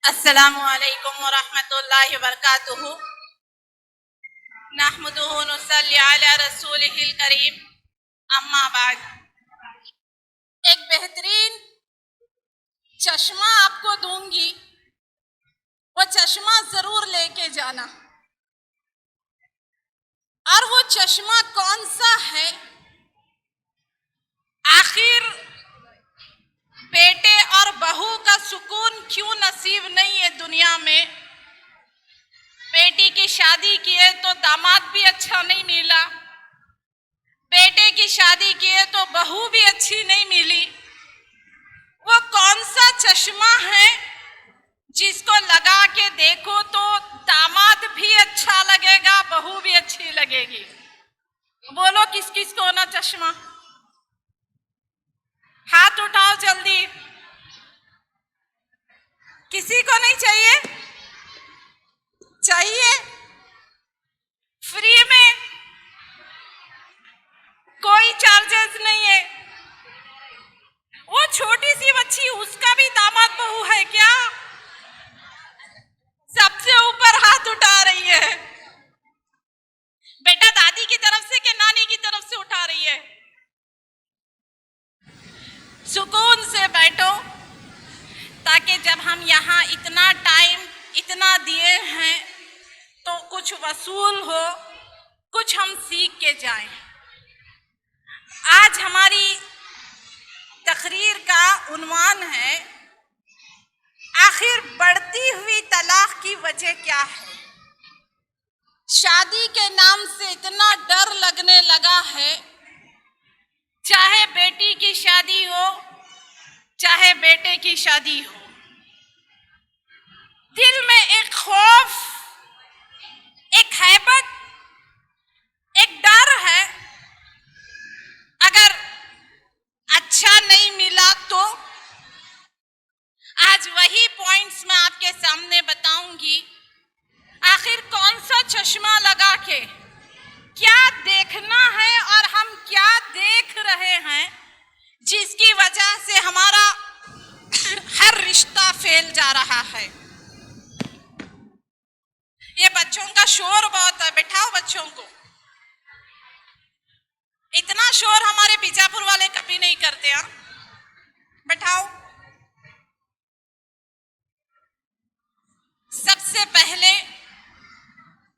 अस्सलामु अलैकुम व रहमतुल्लाहि व बरकातुहू। नहमदुहु व नुसल्ली अला रसूलिहिल करीम। अम्मा बाद। एक बेहतरीन चश्मा आपको दूंगी, वो चश्मा जरूर लेके जाना। और वो चश्मा कौन सा है? आखिर बेटे और बहू का सुकून क्यों नसीब नहीं है दुनिया में? बेटी की शादी किए तो दामाद भी अच्छा नहीं मिला, बेटे की शादी किए तो बहू भी अच्छी नहीं मिली। वो कौन सा चश्मा है जिसको लगा के देखो तो दामाद भी अच्छा लगेगा, बहू भी अच्छी लगेगी? बोलो किस किस को ना चश्मा? हाथ उठाओ जल्दी। किसी को नहीं चाहिए? चाहिए फ्री में, कोई चार्जेस नहीं है। वो छोटी सी बच्ची, उसका भी दामाद बहू है क्या? सबसे ऊपर हाथ उठा रही है। बेटा दादी की तरफ से कि नानी की तरफ से उठा रही है? सुकून से बैठो, ताकि जब हम यहाँ इतना टाइम इतना दिए हैं तो कुछ वसूल हो, कुछ हम सीख के जाएं। आज हमारी तकरीर का उन्वान है, आखिर बढ़ती हुई तलाक की वजह क्या है? शादी के नाम से इतना डर लगने लगा है, चाहे बेटी की शादी हो चाहे बेटे की शादी हो। दिल में एक खौफ, एक हैबत, एक डर है, अगर अच्छा नहीं मिला तो। आज वही पॉइंट्स मैं आपके सामने बताऊंगी। आखिर कौन सा चश्मा लगा के क्या देखना है और हम क्या देख रहे हैं जिसकी वजह से हमारा हर रिश्ता फेल जा रहा है। ये बच्चों का शोर बहुत है, बिठाओ बच्चों को। इतना शोर हमारे बीजापुर वाले कभी नहीं करते हैं। बैठाओ। सबसे पहले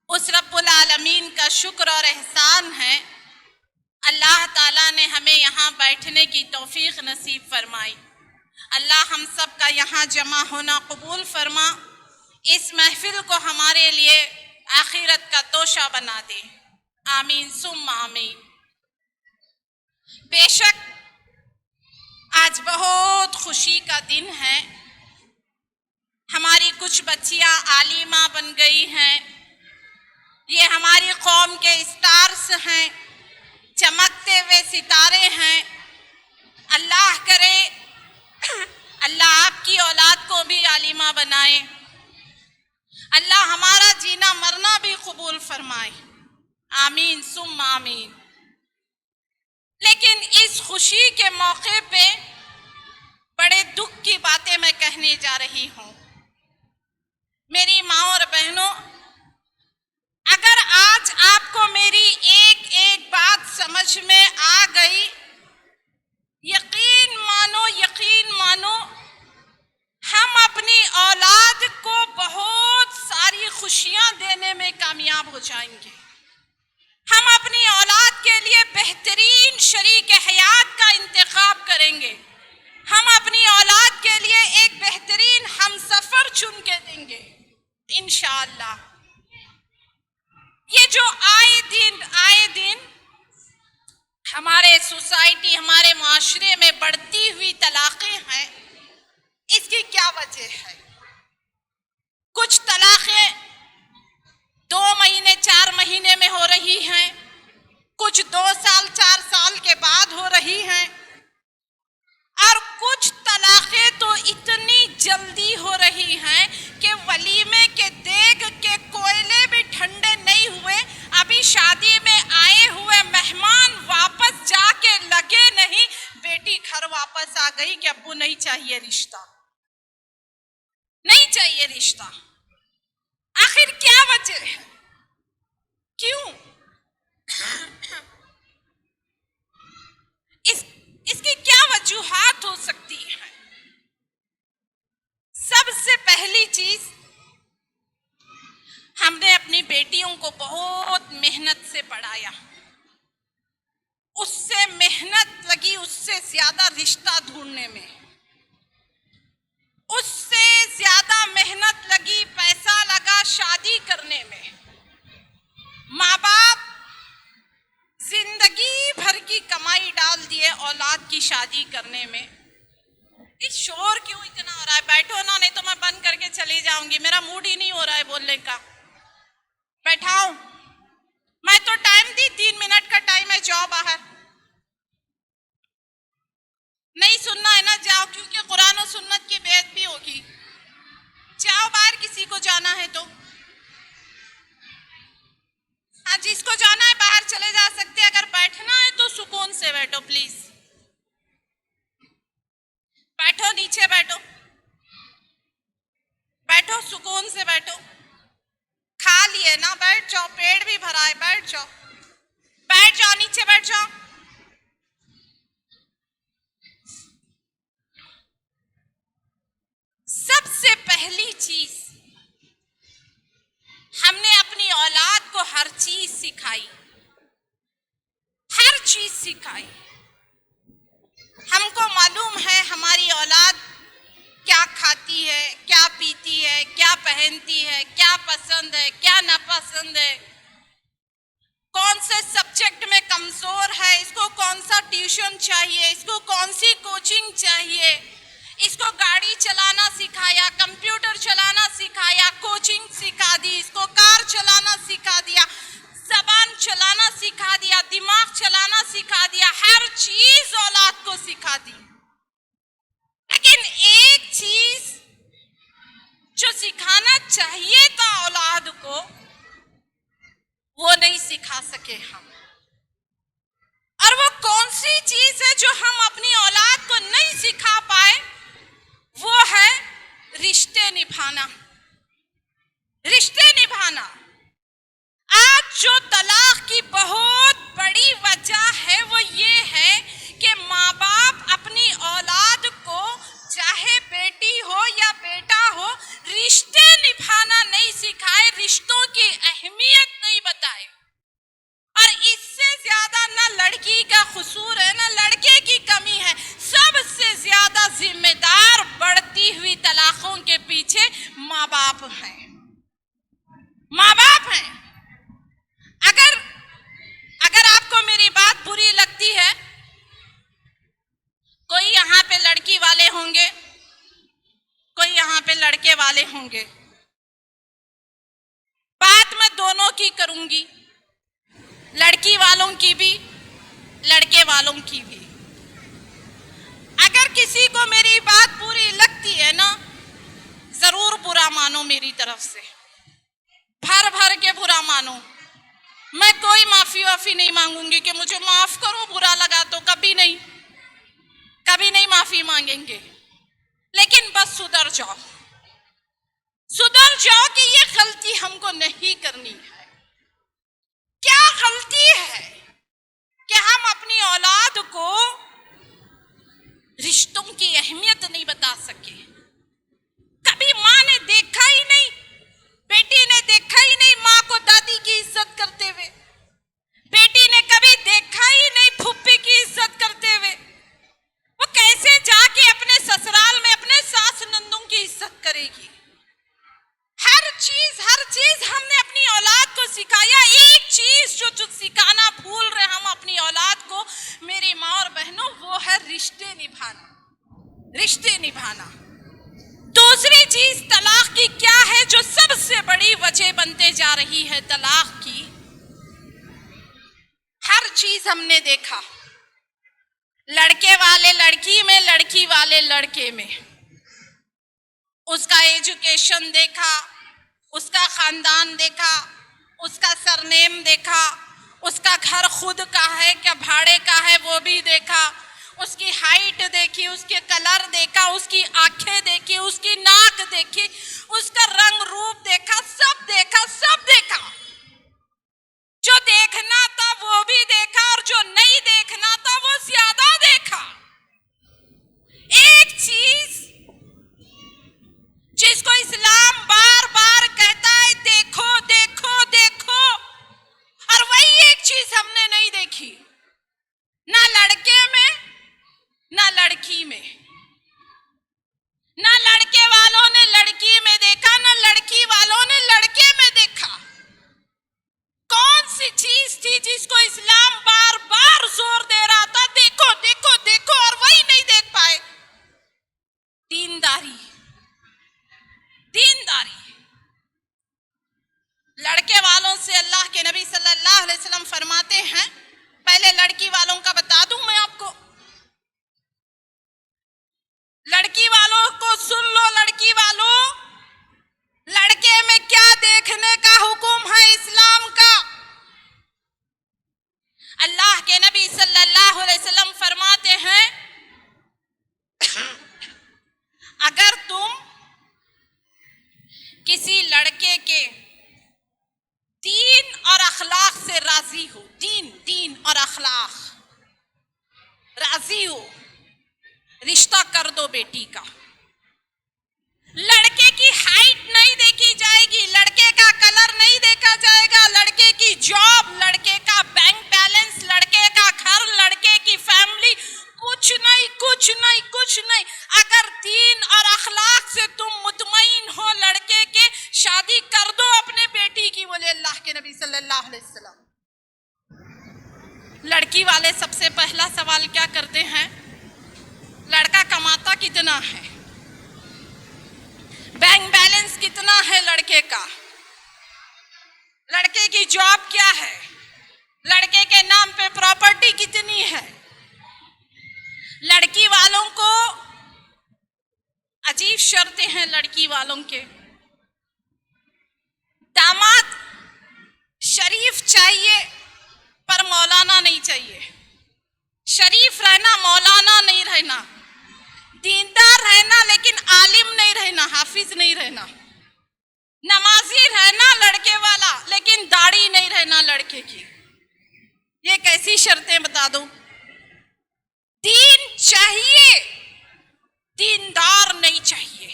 उस रब्बुल आलमीन का शुक्र और एहसान है, अल्लाह ताला ने हमें यहाँ बैठने की तौफीक नसीब फरमाई। अल्लाह हम सब का यहाँ जमा होना कबूल फरमा, इस महफिल को हमारे लिए आखिरत का तोशा बना दे। आमीन सुम्मा आमीन। बेशक आज बहुत खुशी का दिन है। हमारी कुछ बच्चियां आलिमा बन गई हैं। ये हमारी कौम के स्टार्स हैं, चमकते हुए सितारे हैं। अल्लाह करे अल्लाह आपकी औलाद को भी आलिमा बनाए। अल्लाह हमारा जीना मरना भी कबूल फरमाए। आमीन सुम्मा आमीन। लेकिन इस खुशी के मौके पे बड़े दुख की बातें मैं कहने जा रही हूँ। मेरी माँ और बहनों, अगर आज आपको मेरी एक एक बात समझ में आ गई, यकीन मानो हम अपनी औलाद को बहुत सारी खुशियां देने में कामयाब हो जाएंगे। हम अपनी औलाद के लिए बेहतरीन शरीक हयात का इंतखाब करेंगे। हम अपनी औलाद के लिए एक बेहतरीन हमसफर चुन के देंगे इंशाअल्लाह। ये जो आए दिन हमारे सोसाइटी, हमारे माशरे में बढ़ती हुई तलाक़ें हैं, इसकी क्या वजह है? कुछ तलाक़ें 2 महीने 4 महीने में हो रही हैं, कुछ 2 साल 4 साल के बाद हो रही हैं, और कुछ तलाक़ें तो इतनी जल्दी हो रही हैं कि वलीमे के देग के कोयले भी ठंडे नहीं हुए, अभी शादी में आए हुए मेहमान वापस जाके लगे नहीं, बेटी घर वापस आ गई कि अब्बू नहीं चाहिए रिश्ता, नहीं चाहिए ये रिश्ता? आखिर क्या वजह है? क्यों? इसकी क्या वजूहात हो सकती है? सबसे पहली चीज, हमने अपनी बेटियों को बहुत मेहनत से पढ़ाया, उससे मेहनत लगी उससे ज्यादा रिश्ता ढूंढने में, उससे ज्यादा मेहनत लगी, पैसा लगा शादी करने में। माँ बाप जिंदगी भर की कमाई डाल दिए औलाद की शादी करने में। इस शोर क्यों इतना हो रहा है? बैठो ना, नहीं तो मैं बंद करके चली जाऊंगी, मेरा मूड ही नहीं हो रहा है बोलने का। बैठाओ, मैं तो टाइम दी, 3 मिनट का टाइम है, जाओ बाहर। नहीं सुनना है ना, जाओ, क्योंकि कुरान और सुन्नत की बेइज्जती होगी। जाओ बाहर, किसी को जाना है तो। हाँ, जिसको जाना है बाहर चले जा सकते हैं। अगर बैठना है तो सुकून से बैठो प्लीज। बैठो, नीचे बैठो, बैठो, सुकून से बैठो। खा लिए ना, बैठ जाओ, पेट भी भरा है, बैठ जाओ, बैठ जाओ, नीचे बैठ जाओ। सबसे पहली चीज, हमने अपनी औलाद को हर चीज सिखाई, हर चीज सिखाई। हमको मालूम है हमारी औलाद क्या खाती है, क्या पीती है, क्या पहनती है, क्या पसंद है, क्या नापसंद है, कौन से सब्जेक्ट में कमजोर है, इसको कौन सा ट्यूशन चाहिए, इसको कौन सी कोचिंग चाहिए। इसको गाड़ी चलाना सिखाया, कंप्यूटर चलाना सिखाया, कोचिंग सिखा दी, इसको कार चलाना सिखा दिया, जबान चलाना सिखा दिया, दिमाग चलाना सिखा दिया, हर चीज औलाद को सिखा दी। लेकिन एक चीज जो सिखाना चाहिए था औलाद को, वो नहीं सिखा सके हम। और वो कौन सी चीज है जो हम अपनी औलाद को नहीं सिखा पाए? वो है रिश्ते निभाना। रिश्ते निभाना। आज जो तलाक की बहुत बड़ी वजह है वो ये है कि माँ बाप अपनी औलाद को, चाहे बेटी हो या बेटा हो, रिश्ते निभाना नहीं सिखाए, रिश्तों की अहमियत नहीं बताए। और इससे ज्यादा ना लड़की का कसूर है ना लड़के की कमी है, सबसे ज्यादा जिम्मेदार बढ़ती हुई तलाकों के पीछे माँ बाप हैं। माँ बाप हैं। अगर आपको मेरी बात बुरी लगती है, कोई यहाँ पे लड़की वाले होंगे, कोई यहाँ पे लड़के वाले होंगे, बात मैं दोनों की करूंगी, लड़की वालों की भी, लड़के वालों की भी। अगर किसी को मेरी बात बुरी लगती है ना, जरूर बुरा मानो मेरी तरफ से, भर भर के बुरा मानो। मैं कोई माफी वाफी नहीं मांगूंगी कि मुझे माफ करो, बुरा लगा तो, कभी नहीं, कभी नहीं माफी मांगेंगे। लेकिन बस सुधर जाओ, सुधर जाओ कि ये गलती हमको नहीं करनी है। क्या गलती है कि हम अपनी औलाद को रिश्तों की अहमियत नहीं बता सके। कभी माँ ने देखा ही नहीं, बेटी ने देखा ही नहीं माँ को दादी की इज्जत करते हुए, बेटी ने कभी देखा ही नहीं फूफी की इज्जत करते हुए। वो कैसे जाके अपने ससुराल में अपने सास नंदों की इज्जत करेगी? हर चीज हमने अपनी औलाद को सिखाया। एक चीज जो सिखाना भूल रहे हम अपनी औलाद को, मेरी माँ और बहनों, वो है रिश्ते निभाना। रिश्ते निभाना। दूसरी चीज तलाक की क्या है जो सबसे बड़ी वजह बनते जा रही है तलाक की? हर चीज हमने देखा, लड़के वाले लड़की में, लड़की वाले लड़के में। उसका एजुकेशन देखा, उसका खानदान देखा, उसका सरनेम देखा, उसका घर खुद का है क्या भाड़े का है वो भी देखा, उसकी हाइट देखी, उसके कलर देखा, उसकी आंखें देखी, उसकी नाक देखी, उसका लड़के वालों से अल्लाह के नबी सल्लल्लाहु अलैहि वसल्लम फरमाते हैं, पहले लड़की वालों का बता दूं मैं आपको, लड़की वालों को सुन लो। लड़की वालों, लड़के में क्या देखने का हुक्म है इस्लाम का? अल्लाह के नबी सल्लल्लाहु अलैहि वसल्लम फरमाते हैं, अगर तुम किसी लड़के के दीन और अखलाक से राजी हो, दीन और अखलाक राजी हो, रिश्ता कर दो बेटी का। लड़के की हाइट नहीं देखी जाएगी, लड़के का कलर नहीं देखा जाएगा, लड़के की जॉब, लड़के का बैंक बैलेंस, लड़के का घर, लड़के की फैमिली, कुछ नहीं कुछ नहीं कुछ नहीं। अगर दीन और अखलाक से तुम मुतमईन हो लड़के के, शादी कर दो अपने बेटी की, बोले अल्लाह के नबी सल्लल्लाहु अलैहि वसल्लम। लड़की वाले सबसे पहला सवाल क्या करते हैं? लड़का कमाता कितना है, बैंक बैलेंस कितना है लड़के का, लड़के की जॉब क्या है, लड़के के नाम पे प्रॉपर्टी कितनी है। लड़की वालों को अजीब शर्तें हैं, लड़की वालों के दामाद शरीफ चाहिए पर मौलाना नहीं चाहिए, शरीफ रहना मौलाना नहीं रहना, दीनदार रहना लेकिन आलिम नहीं रहना, हाफिज नहीं रहना, नमाजी रहना लड़के वाला लेकिन दाढ़ी नहीं रहना लड़के की। ये कैसी शर्तें बता दो? दीन चाहिए, दीनदार नहीं चाहिए,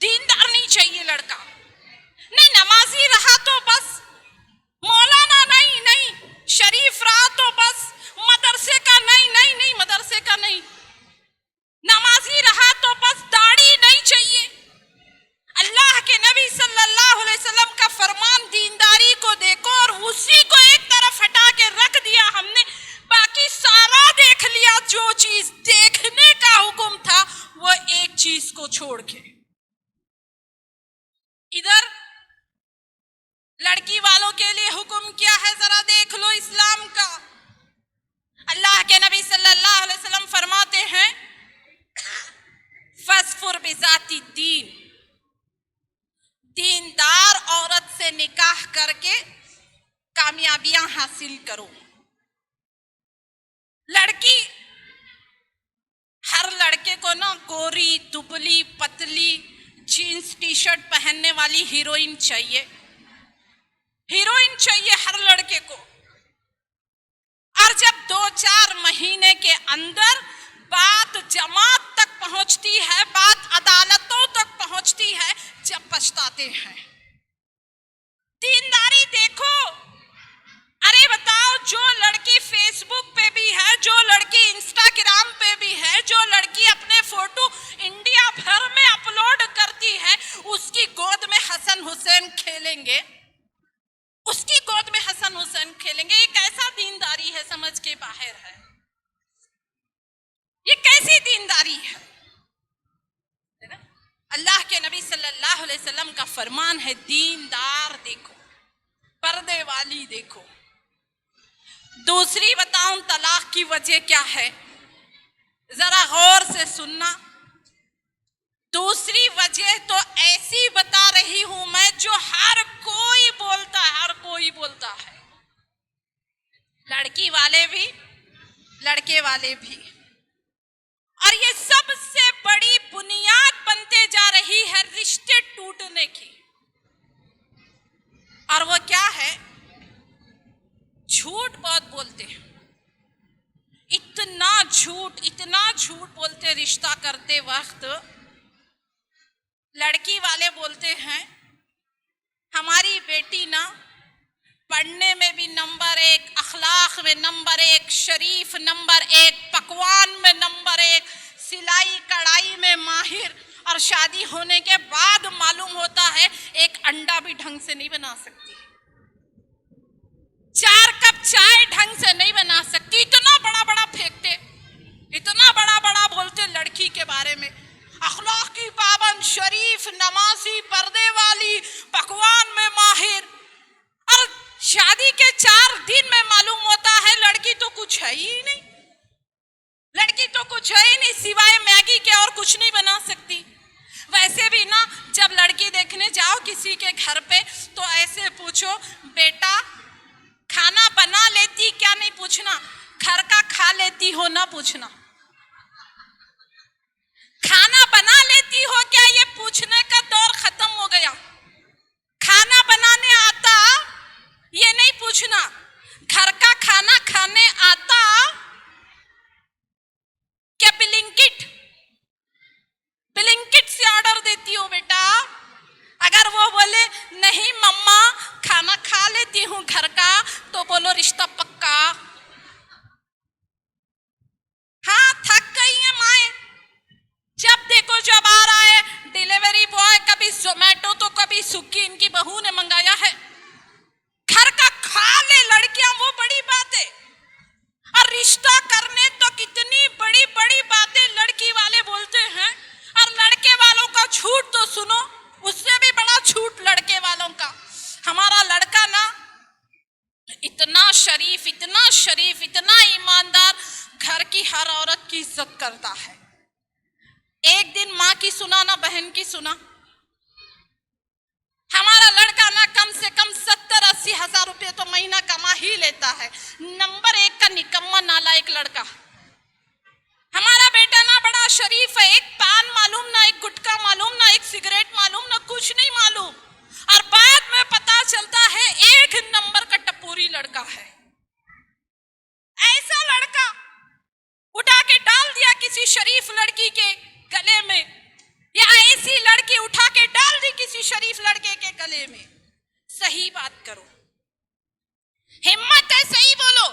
दीनदार नहीं चाहिए लड़का। नहीं नमाजी रहा तो बस, मौलाना नहीं नहीं, शरीफ रहा तो बस, मदरसे का नहीं नहीं नहीं, मदरसे का नहीं, नमाजी रहा तो बस, दाढ़ी नहीं चाहिए। अल्लाह के नबी सल्लल्लाहु अलैहि वसल्लम का फरमान दीनदारी को देखो और उसी को एक तरफ हटा के रख दिया हमने, बाकी सारा देख लिया। जो चीज देखने का हुक्म था वो एक चीज को छोड़ के। इधर लड़की वालों के लिए हुक्म क्या है जरा देख लो इस्लाम का। अल्लाह के नबी सल्लल्लाहु अलैहि वसल्लम फरमाते हैं, फस्फुर बिजाती दीन, दीनदार औरत से निकाह करके कामयाबियां हासिल करो। लड़की, हर लड़के को ना गोरी दुबली पतली जीन्स टी शर्ट पहनने वाली हीरोइन चाहिए, हीरोइन चाहिए हर लड़के को। और जब 2-4 महीने के अंदर बात जमात तक पहुंचती है, बात अदालतों तक पहुंचती है, जब पछताते हैं। दीनदारी देखो। अरे बताओ, जो लड़की फेसबुक पे भी है, जो लड़की इंस्टाग्राम पे भी है, जो लड़की अपने फोटो इंडिया भर में अपलोड करती है, उसकी गोद में हसन हुसैन खेलेंगे, उसकी गोद में हसन हुसैन खेलेंगे। ये कैसा दीनदारी है, समझ के बाहर है। ये कैसी दीनदारी है ना? अल्लाह के नबी सल्लल्लाहु अलैहि वसल्लम का फरमान है, दीनदार देखो, पर्दे वाली देखो। दूसरी बताऊं तलाक की वजह क्या है, जरा गौर से सुनना। दूसरी वजह तो ऐसी बता रही हूं मैं जो हर कोई बोलता है, हर कोई बोलता है, लड़की वाले भी लड़के वाले भी। और ये सबसे बड़ी बुनियाद बनते जा रही है रिश्ते टूटने की। और वो क्या है? झूठ बहुत बोलते हैं, इतना झूठ बोलते रिश्ता करते वक्त। लड़की वाले बोलते हैं, हमारी बेटी ना पढ़ने में भी नंबर 1, अखलाक में नंबर 1, शरीफ नंबर 1, पकवान में नंबर 1, सिलाई कढ़ाई में माहिर, और शादी होने के बाद मालूम होता है एक अंडा भी ढंग से नहीं बना सकती, 4 कप चाय ढंग से नहीं बना सकती। इतना बड़ा बड़ा फेंकते, इतना बड़ा बड़ा बोलते लड़की के बारे में, अखलाक की पाबंद, शरीफ, नमाजी, पर्दे वाली, पकवान में माहिर। दिन में मालूम होता है लड़की तो कुछ है ही नहीं, लड़की तो कुछ है ही नहीं, सिवाय मैगी के और कुछ नहीं बना सकती। वैसे भी ना जब लड़की देखने जाओ किसी के घर पे तो ऐसे पूछो, बेटा खाना बना लेती क्या, नहीं पूछना, घर का खा लेती हो ना पूछना, खाना बना लेती हो क्या ये पूछने का दौर खत्म हो गया। खाना बनाने आता ये नहीं पूछना, घर का खाना खाने आता क्या, ब्लिंकिट से ऑर्डर देती हो बेटा। अगर वो बोले नहीं मम्मा खाना खा लेती हूं घर का, तो बोलो रिश्ता पक्का। हाँ थक गई है माए, जब देखो जब आ रहा है डिलीवरी बॉय, कभी जोमेटो तो कभी स्विगी, इनकी बहू ने मंगाया है। घर का खा ले लड़कियां वो बड़ी बात है, और रिश्ता करने तो कितनी बड़ी बड़ी बातें लड़की वाले बोलते हैं। और लड़के वालों का झूठ तो सुनो, उससे भी बड़ा झूठ लड़के वालों का। हमारा लड़का ना इतना शरीफ, इतना शरीफ, इतना ईमानदार, घर की हर औरत की इज्जत करता है। एक दिन माँ की सुना ना बहन की सुना। हमारा लड़का ना कम से कम 70-80 हजार रुपए तो महीना कमा ही लेता है। नंबर 1 का निकम्मा नालायक लड़का। हमारा बेटा ना बड़ा शरीफ है, एक पान मालूम ना, एक गुटखा मालूम ना, एक सिगरेट मालूम ना, कुछ नहीं मालूम। और बाद में पता चलता है 1 नंबर का टपोरी लड़का है। ऐसा लड़का उठा के डाल दिया किसी शरीफ लड़की के गले में, या ऐसी लड़की उठा के डाल दी किसी शरीफ लड़के के गले में। सही बात करो, हिम्मत है सही बोलो।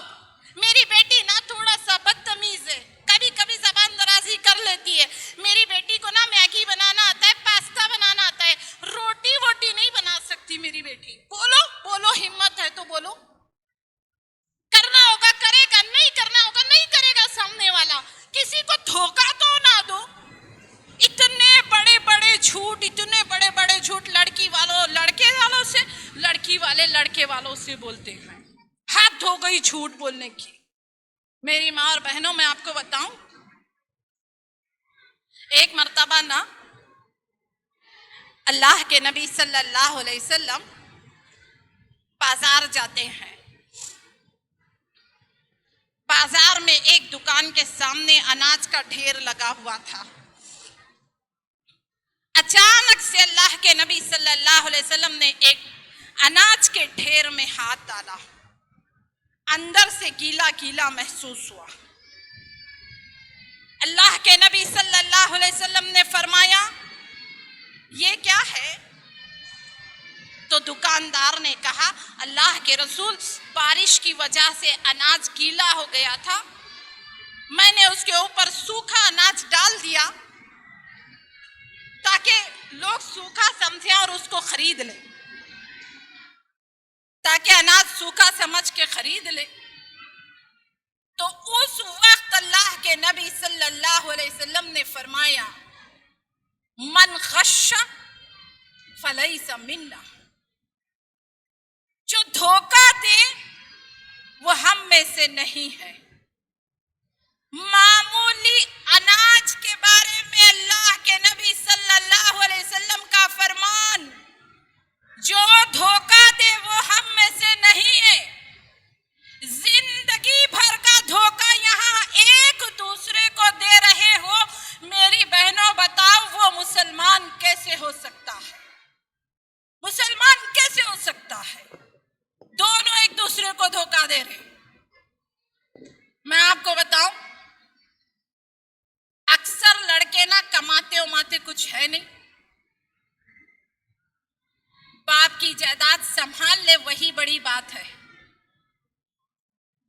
मेरी बेटी ना थोड़ा सा बदतमीज है, कभी कभी जबान दराजी कर लेती है। मेरी बेटी को ना मैगी बनाना आता है, पास्ता बनाना आता है, रोटी वोटी नहीं बना सकती मेरी बेटी। बोलो बोलो, हिम्मत है तो बोलो। करना होगा करेगा, नहीं करना होगा नहीं करेगा सामने वाला। किसी को धोखा तो ना दो। इतने बड़े बड़े झूठ, इतने बड़े बड़े झूठ लड़की वालों लड़के वालों से, लड़की वाले लड़के वालों से बोलते हैं। हाथ धो गई झूठ बोलने की। मेरी माँ और बहनों, मैं आपको बताऊं, एक मर्तबा ना अल्लाह के नबी सल्लल्लाहु अलैहि वसल्लम बाजार जाते हैं। बाजार में एक दुकान के सामने अनाज का ढेर लगा हुआ था। अचानक से अल्लाह के नबी सल्लल्लाहु अलैहि वसल्लम ने एक अनाज के ढेर में हाथ डाला, अंदर से गीला गीला महसूस हुआ। अल्लाह के नबी सल्लल्लाहु अलैहि वसल्लम ने फरमाया ये क्या है? तो दुकानदार ने कहा अल्लाह के रसूल, बारिश की वजह से अनाज गीला हो गया था, मैंने उसके ऊपर सूखा अनाज डाल दिया ताकि लोग सूखा समझें और उसको खरीद लें, ताकि अनाज सूखा समझ के खरीद ले। तो उस वक्त अल्लाह के नबी सल्लल्लाहु अलैहि वसल्लम ने फरमाया मन खश्शा फलैसा मिन्ना, जो धोखा दे वो हम में से नहीं है। मामूली अनाज के बारे में अल्लाह के नबी सल्लल्लाहु अलैहि वसल्लम का फरमान, जो धोखा दे वो हम में से नहीं है। जिंदगी भर का धोखा यहाँ एक दूसरे को दे रहे हो, मेरी बहनों बताओ वो मुसलमान कैसे हो सकता है? मुसलमान कैसे हो सकता है? दोनों एक दूसरे को धोखा दे रहे। मैं आपको बताऊं, अक्सर लड़के ना कमाते उमाते कुछ है नहीं, बाप की जायदाद संभाल ले वही बड़ी बात है।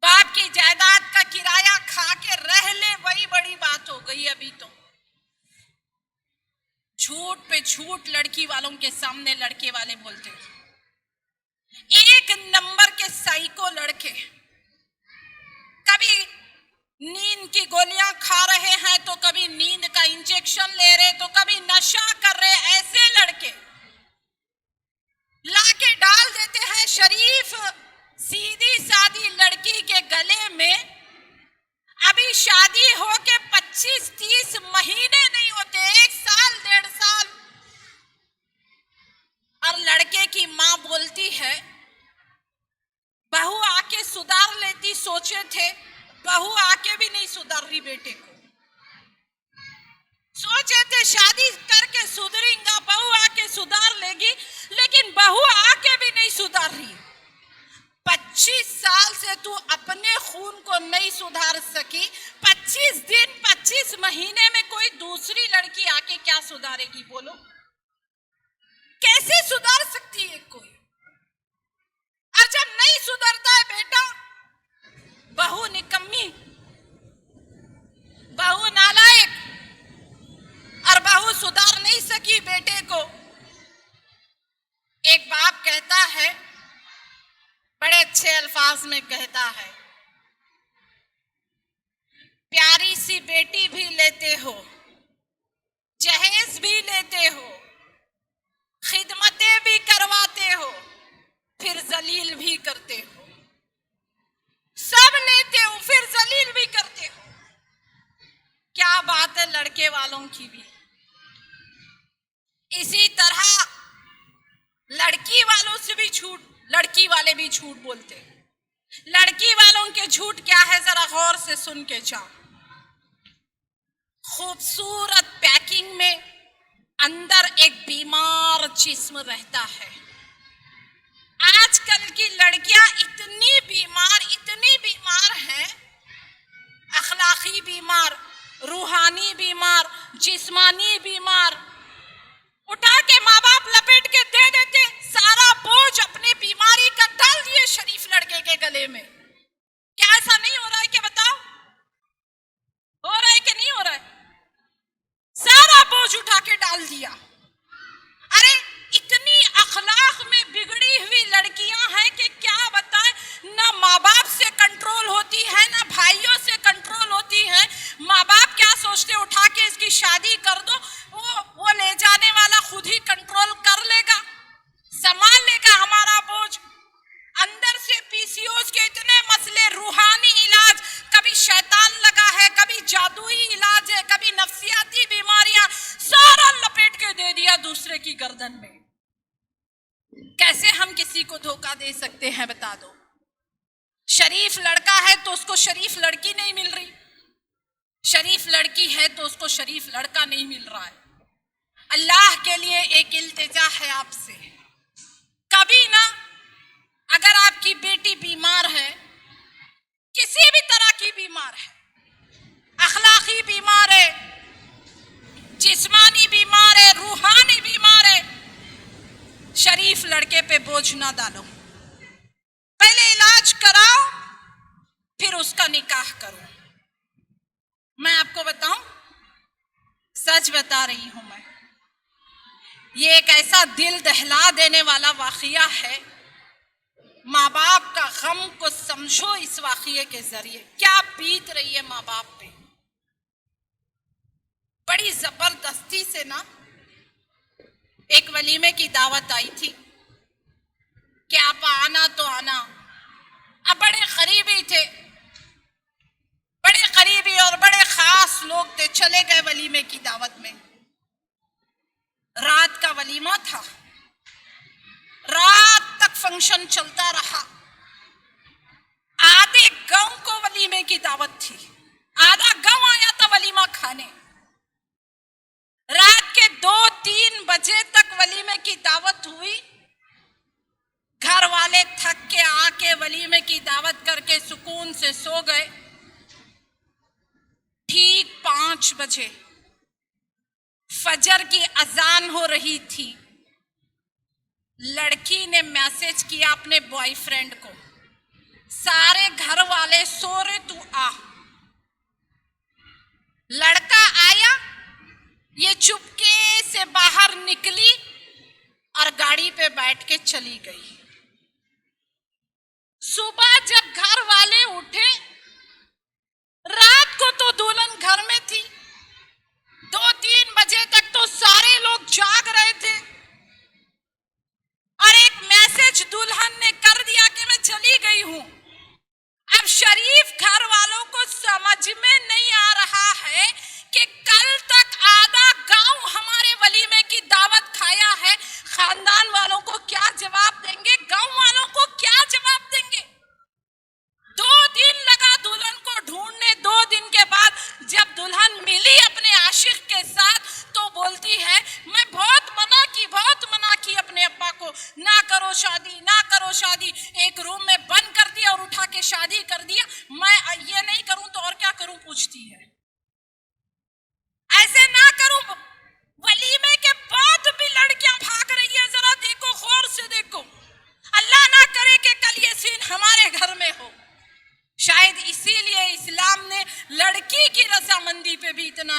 बाप की जायदाद का किराया खा के रह ले वही बड़ी बात हो गई। अभी तो झूठ पे झूठ लड़की वालों के सामने लड़के वाले बोलते हैं। एक नंबर के साइको लड़के, कभी नींद की गोलियां खा रहे हैं तो कभी नींद का इंजेक्शन ले रहे तो कभी नशा कर रहे। ऐसे लड़के लाके डाल देते हैं शरीफ सीधी सादी की माँ बोलती है, बहू आके सुधार लेती, सोचे थे बहू आके भी नहीं सुधार रही बेटे को, सोचे थे शादी करके सुधरेगा, बहू आके सुधार लेगी, लेकिन बहू आके भी नहीं सुधार रही। 25 साल से तू अपने खून को नहीं सुधार सकी, 25 दिन 25 महीने में कोई दूसरी लड़की आके क्या सुधारेगी? बोलो, कैसे सुधार सकती है कोई? और जब नहीं सुधरता है बेटा, बहू निकम्मी, बहू नालायक, और बहू सुधार नहीं सकी बेटे को। एक बाप कहता है, बड़े अच्छे अल्फाज में कहता है, प्यारी सी बेटी भी लेते हो, जहेज भी लेते हो, खिदमतें भी करवाते हो, फिर जलील भी करते हो, सब लेते हो फिर जलील भी करते हो। क्या बात है लड़के वालों की भी। इसी तरह लड़की वालों से भी झूठ, लड़की वाले भी झूठ बोलते हैं। लड़की वालों के झूठ क्या है, जरा गौर से सुन के जाओ। खूबसूरत पैकिंग में अंदर एक बीमार जिस्म रहता है। आजकल की लड़कियां इतनी बीमार हैं, अखलाकी बीमार, रूहानी बीमार, जिस्मानी बीमार। उठा के माँ बाप लपेट के दे देते, सारा बोझ अपने बीमारी का डाल दिए शरीफ लड़के के गले में। क्या ऐसा नहीं हो रहा है? कि बताओ, हो रहा है कि नहीं हो रहा है? सारा बोझ उठा के डाल दिया। अरे इतनी अखलाक में बिगड़ी हुई लड़कियां हैं कि क्या बताएं, ना माँ बाप से कंट्रोल होती है, ना भाइयों से कंट्रोल होती है। माँ बाप क्या सोचते, उठा के इसकी शादी कर दो, वो ले जाने वाला खुद ही कंट्रोल कर लेगा, संभाल लेगा हमारा बोझ। अंदर से पीसीओएस के इतने मसले, रूहानी इलाज, कभी शैतान लगा है, कभी जादुई इलाज है, कभी नफ्सियाती बीमारियां, सारा लपेट के दे दिया दूसरे की गर्दन में। कैसे हम किसी को धोखा दे सकते हैं, बता दो। शरीफ लड़का है तो उसको शरीफ लड़की नहीं मिल रही, शरीफ लड़की है तो उसको शरीफ लड़का नहीं मिल रहा है। अल्लाह के लिए एक इल्तिजा है आपसे, कभी ना, अगर आपकी बेटी बीमार है, किसी भी तरह की बीमार है, अखलाकी बीमार है, जिस्मानी बीमार है, रूहानी बीमार है, शरीफ लड़के पे बोझ ना डालो। पहले इलाज कराओ, फिर उसका निकाह करो। मैं आपको बताऊं, सच बता रही हूं मैं, ये एक ऐसा दिल दहला देने वाला वाकया है। माँ बाप का गम को समझो इस वाकये के जरिए, क्या बीत रही है माँ बाप पे। बड़ी जबरदस्ती से ना एक वलीमे की दावत आई थी कि आप आना तो आना। अब बड़े करीबी थे, बड़े करीबी और बड़े खास लोग थे, चले गए वलीमे की दावत में। रात का वलीमा था, रात तक फंक्शन चलता रहा। आधे गांव को वलीमे की दावत थी, आधा गांव आया था वलीमा खाने। रात के 2-3 बजे तक वलीमे की दावत हुई। घर वाले थक के आके वलीमे की दावत करके सुकून से सो गए। ठीक 5 बजे फजर की अजान हो रही थी, लड़की ने मैसेज किया अपने बॉयफ्रेंड को, सारे घर वाले सो रहे, तू आ। लड़का आया, ये चुपके से बाहर निकली और गाड़ी पे बैठ के चली गई। सुबह जब घर वाले उठे, रात को तो दुल्हन घर में थी, 2-3 बजे तक तो सारे लोग जाग रहे थे, और एक मैसेज दुल्हन ने कर दिया कि मैं चली गई हूं। अब शरीफ घर वालों को समझ में नहीं आ रहा है कि कल तक आधा गांव हमारे वलीमे की दावत खाया है, खानदान वालों को क्या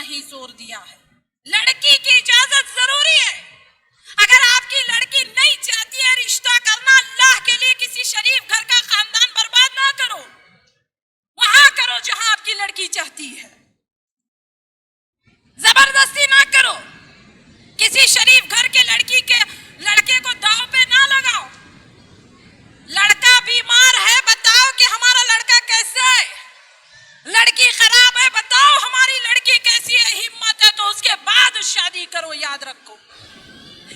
ही जोर दिया है। लड़की की इजाजत जरूरी है। अगर आपकी लड़की नहीं चाहती है रिश्ता करना, अल्लाह के लिए किसी शरीफ घर का खानदान बर्बाद ना करो, वहां करो जहां आपकी लड़की चाहती है। जबरदस्ती ना करो। किसी शरीफ घर के लड़के को दांव पे ना लगाओ। लड़का बीमार है, बताओ कि हमारा लड़का कैसा है। लड़की खराब है, बताओ हमारी लड़की कैसी है। हिम्मत है तो उसके बाद शादी करो। याद रखो,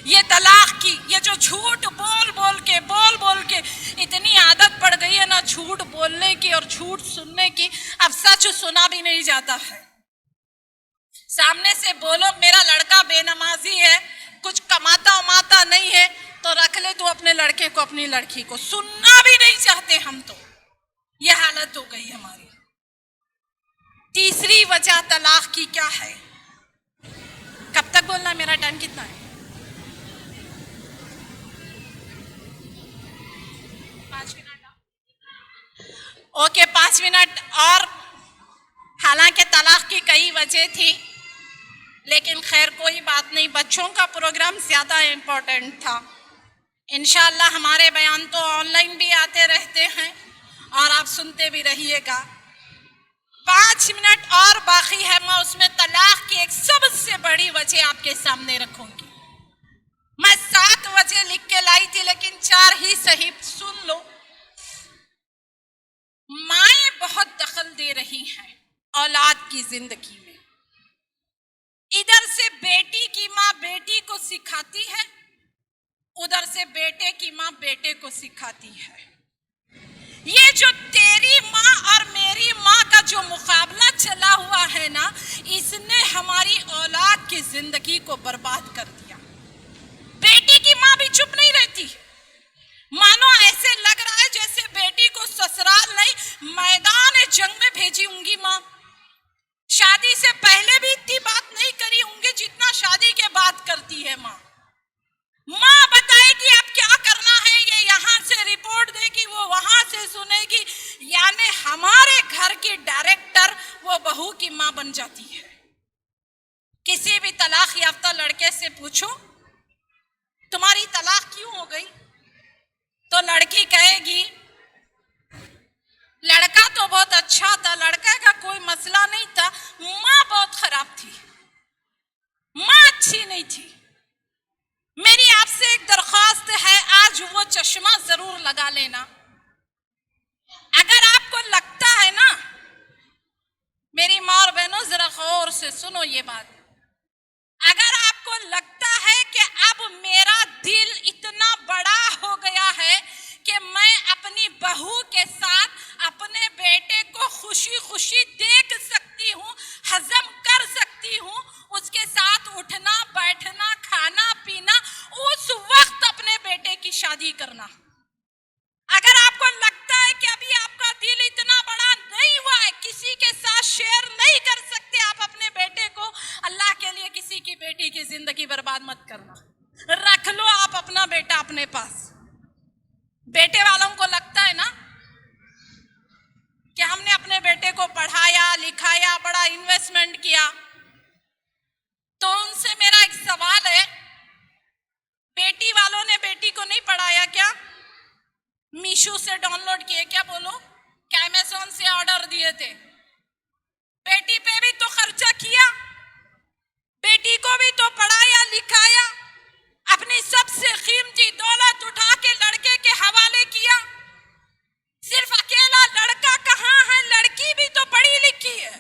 ये तलाक की ये जो झूठ बोल बोल के इतनी आदत पड़ गई है ना झूठ बोलने की और झूठ सुनने की, अब सच सुना भी नहीं जाता है। सामने से बोलो मेरा लड़का बेनमाजी है, कुछ कमाता उमाता नहीं है, तो रख ले तू अपने लड़के को, अपनी लड़की को। सुनना भी नहीं चाहते हम तो। ये हालत हो गई हमारी। तीसरी वजह तलाक की क्या है? कब तक बोलना? मेरा टाइम कितना है? 5 मिनट। ओके, 5 मिनट और। हालांकि तलाक की कई वजह थी, लेकिन खैर कोई बात नहीं। बच्चों का प्रोग्राम ज्यादा इंपॉर्टेंट था। इंशाअल्लाह हमारे बयान तो ऑनलाइन भी आते रहते हैं और आप सुनते भी रहिएगा। 5 मिनट और बाकी है, मैं उसमें तलाक की एक सबसे बड़ी वजह आपके सामने रखूंगी। मैं 7 वजह लिख के लाई थी, लेकिन 4 ही सही। सुन लो। माएं बहुत दखल दे रही हैं औलाद की जिंदगी में। इधर से बेटी की माँ बेटी को सिखाती है, उधर से बेटे की माँ बेटे को सिखाती है। ये जो तेरी माँ और मेरी माँ का जो मुकाबला चला हुआ है ना, इसने हमारी औलाद की जिंदगी को बर्बाद कर दिया। बेटी की माँ भी चुप नहीं रहती। मानो ऐसे लग रहा है जैसे बेटी को ससुराल नहीं मैदान जंग में भेजी होंगी माँ। शादी से पहले भी इतनी बात नहीं करी होंगे जितना शादी के बाद करती है माँ। माँ बताएगी अब क्या करना है, ये यहाँ से रिपोर्ट देगी, वो वहां से सुनेगी। यानी हमारे घर की डायरेक्टर वो बहू की माँ बन जाती है। किसी भी तलाक याफ्ता लड़के से पूछो तुम्हारी तलाक क्यों हो गई, तो लड़की कहेगी लड़का तो बहुत अच्छा था, लड़का का कोई मसला नहीं था, माँ बहुत खराब थी, माँ अच्छी नहीं थी। मेरी आपसे एक दरख्वास्त है, आज वो चश्मा जरूर लगा लेना। अगर आपको लगता है ना, मेरी माँ और बहनों जरा गौर से सुनो ये बात, अगर आपको लगता है कि अब मेरा दिल इतना बड़ा हो गया है कि मैं अपनी बहू के साथ अपने बेटे को खुशी खुशी देख सकती हूँ, हजम कर सकती हूँ, उसके साथ उठना बैठना खाना पीना, उस वक्त अपने बेटे की शादी करना। अगर आपको लगता है कि अभी आपका दिल इतना बड़ा नहीं हुआ है, किसी के साथ शेयर नहीं कर सकते आप अपने बेटे को, अल्लाह के लिए किसी की बेटी की जिंदगी बर्बाद मत करना। रख लो आप अपना बेटा अपने पास। बेटे वालों को लगता है ना कि हमने अपने बेटे को पढ़ाया लिखाया, बड़ा इन्वेस्टमेंट किया, तो उनसे मेरा एक सवाल है, बेटी वालों ने बेटी को नहीं पढ़ाया क्या? मीशो से डाउनलोड किए क्या? बोलो, क्या अमेज़न से ऑर्डर दिए थे? बेटी पे भी तो खर्चा किया, बेटी को भी तो पढ़ाया लिखाया, अपनी सबसे कीमती दौलत उठा के लड़के के हवाले किया। सिर्फ अकेला लड़का कहाँ है, लड़की भी तो पढ़ी लिखी है।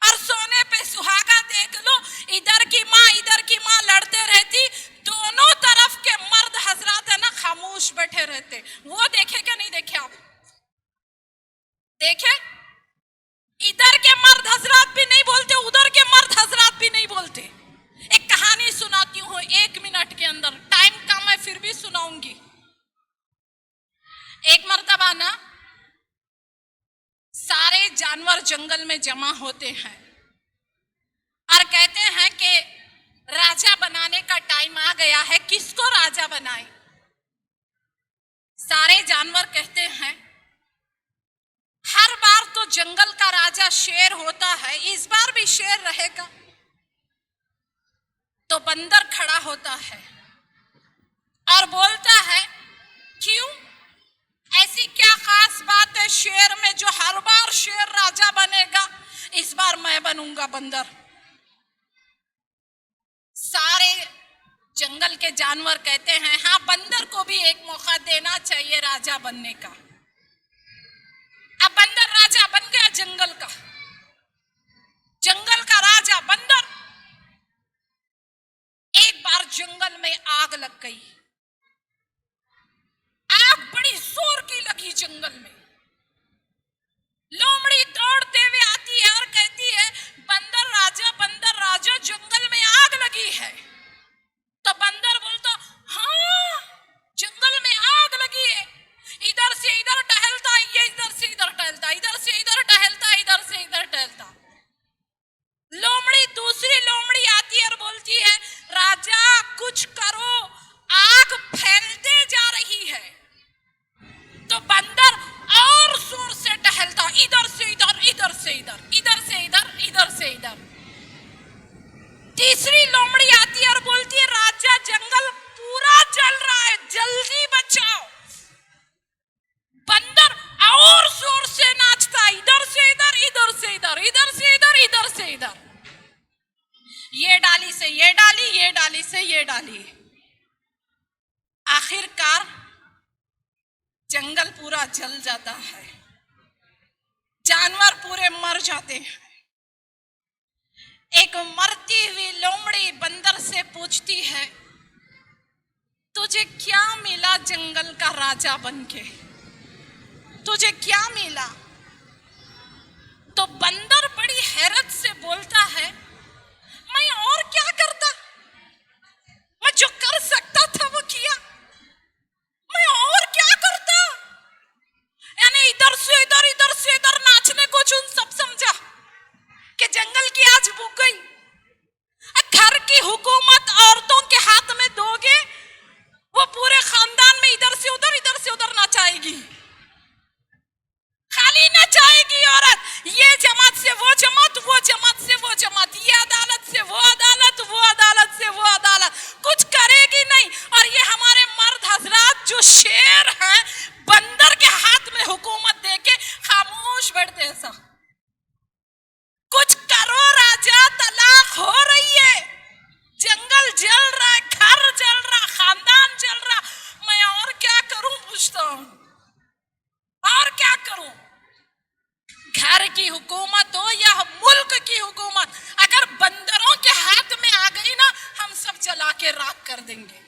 और सोने पे सुहागा देख लो, इधर की माँ लड़ते रहती, दोनों तरफ के मर्द हजरात है ना खामोश बैठे रहते। वो देखे क्या नहीं देखे आप? देखे? इधर के मर्द हजरात भी नहीं बोलते, उधर के मर्द हजरात भी नहीं बोलते। एक कहानी सुनाती हूँ 1 मिनट के अंदर, टाइम कम है फिर भी सुनाऊंगी। एक मर्तबा ना सारे जानवर जंगल में जमा होते हैं और कहते हैं कि राजा बनाने का टाइम आ गया है, किसको राजा बनाए? सारे जानवर कहते हैं हर हर बार तो जंगल का राजा शेर होता है, इस बार भी शेर रहेगा। तो बंदर खड़ा होता है और बोलता है, क्यों, ऐसी क्या खास बात है शेर में जो हर बार शेर राजा बनेगा, इस बार मैं बनूंगा बंदर। सारे जंगल के जानवर कहते हैं, हाँ बंदर को भी एक मौका देना चाहिए राजा बनने का। अब बंदर राजा बन गया जंगल का, जंगल का राजा बंदर। एक बार जंगल में आग लग गई, आग बड़ी जोर की लगी जंगल में। लोमड़ी दौड़ते हुए आती है और कहती है, बंदर राजा जंगल में आग लगी है। तो बंदर बोलता, हाँ जंगल में आग लगी है। इधर से इधर टहलता, ये इधर से इधर टहलता, इधर से इधर टहलता, इधर से इधर टहलता। लोमड़ी, दूसरी लोमड़ी आती है और बोलती है, राजा कुछ करो, आग फैलते जा रही है। तो बंदर और जोर से टहलता, इधर से इधर, इधर से इधर, इधर से इधर, इधर से इधर। तीसरी लोमड़ी आती है और बोलती है, राजा जंगल पूरा जल रहा है, जल्दी बचाओ। बंदर और जोर से नाचता, इधर से इधर, इधर से इधर, इधर से इधर, इधर से इधर। ये डाली से ये डाली, ये डाली से ये डाली। आखिरकार जंगल पूरा जल जाता है, जानवर पूरे मर जाते हैं। एक मरती हुई लोमड़ी बंदर से पूछती है, तुझे क्या मिला जंगल का राजा बनके, तुझे क्या मिला? तो बंदर बड़ी हैरत से बोलता है, मैं और क्या करता, मैं जो कर सकता था वो किया, मैं और क्या करता। यानी इधर से इधर, इधर से इधर नाचने को चुन सब समझा कि जंगल की आज बुक गई। घर की हुकूमत औरतों के हाथ में दोगे, वो पूरे खानदान में इधर से उधर नचाएगी, खाली नचाएगी औरत। ये जमात से वो जमात, वो जमात से वो जमात, ये अदालत से वो अदालत, वो अदालत से वो अदालत, कुछ करेगी नहीं। और ये हमारे मर्द हजरात जो शेर हैं, बंदर के हाथ में हुकूमत देके खामोश बैठते हैं। सब कुछ करो राजा, तलाक हो रही है, जंगल जल रहा है, घर जल रहा, खानदान जल रहा, मैं और क्या करूं पूछता हूं, और क्या करूं। घर की हुकूमत हो या मुल्क की हुकूमत, अगर बंदरों के हाथ में आ गई ना, हम सब जला के राख कर देंगे।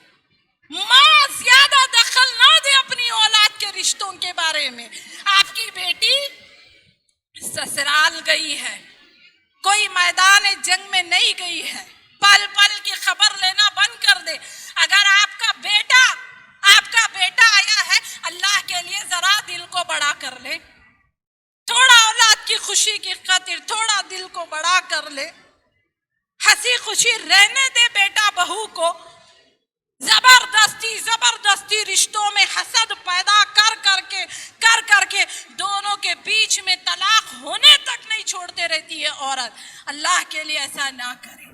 माँ ज्यादा दखल ना दे अपनी औलाद के रिश्तों के बारे में। आपकी बेटी ससुराल गई है, कोई मैदान जंग में नहीं गई है, पल पल की खबर लेना बंद कर दे। अगर आपका बेटा आया है, अल्लाह के लिए जरा दिल को बड़ा कर ले, थोड़ा औलाद की खुशी की खातिर थोड़ा दिल को बड़ा कर ले, हंसी खुशी रहने दे बेटा बहू को। जबरदस्ती रिश्तों में हसद पैदा कर करके दोनों के बीच में तलाक होने तक नहीं छोड़ते रहती है औरत। अल्लाह के लिए ऐसा ना करें।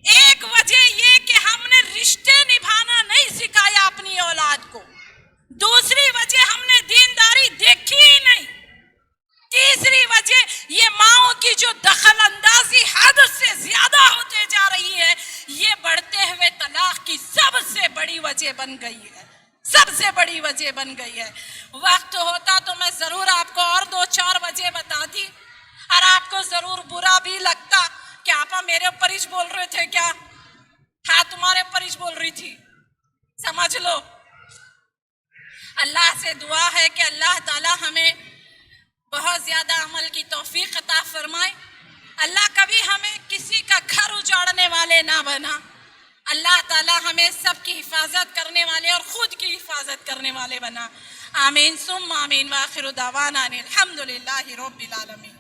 एक वजह ये कि हमने रिश्ते निभाना नहीं सिखाया अपनी औलाद को, दूसरी वजह हमने दीनदारी देखी ही नहीं, तीसरी वजह ये माओ की जो दखल अंदाजी हद से ज्यादा होते जा रही है, ये बढ़ते हुए तलाक की सबसे बड़ी वजह बन गई है, सबसे बड़ी वजह बन गई है। वक्त होता तो मैं जरूर आपको और 2-4 वजह बताती, और आपको जरूर बुरा भी लगता कि आपा मेरे ऊपर ही बोल रहे थे क्या। हाँ, तुम्हारे ऊपर ही बोल रही थी, समझ लो। अल्लाह से दुआ है कि अल्लाह ताला हमें बहुत ज्यादा अमल की तौफीक अता फरमाए। अल्लाह कभी हमें किसी का घर उजाड़ने वाले ना बना। अल्लाह ताला हमें सबकी हिफाजत करने वाले और खुद की हिफाजत करने वाले बना। आमीन सुम्मा आमीन। व आखिरु दावाना अनिल हम्दुलिल्लाहि रब्बिल आलमीन।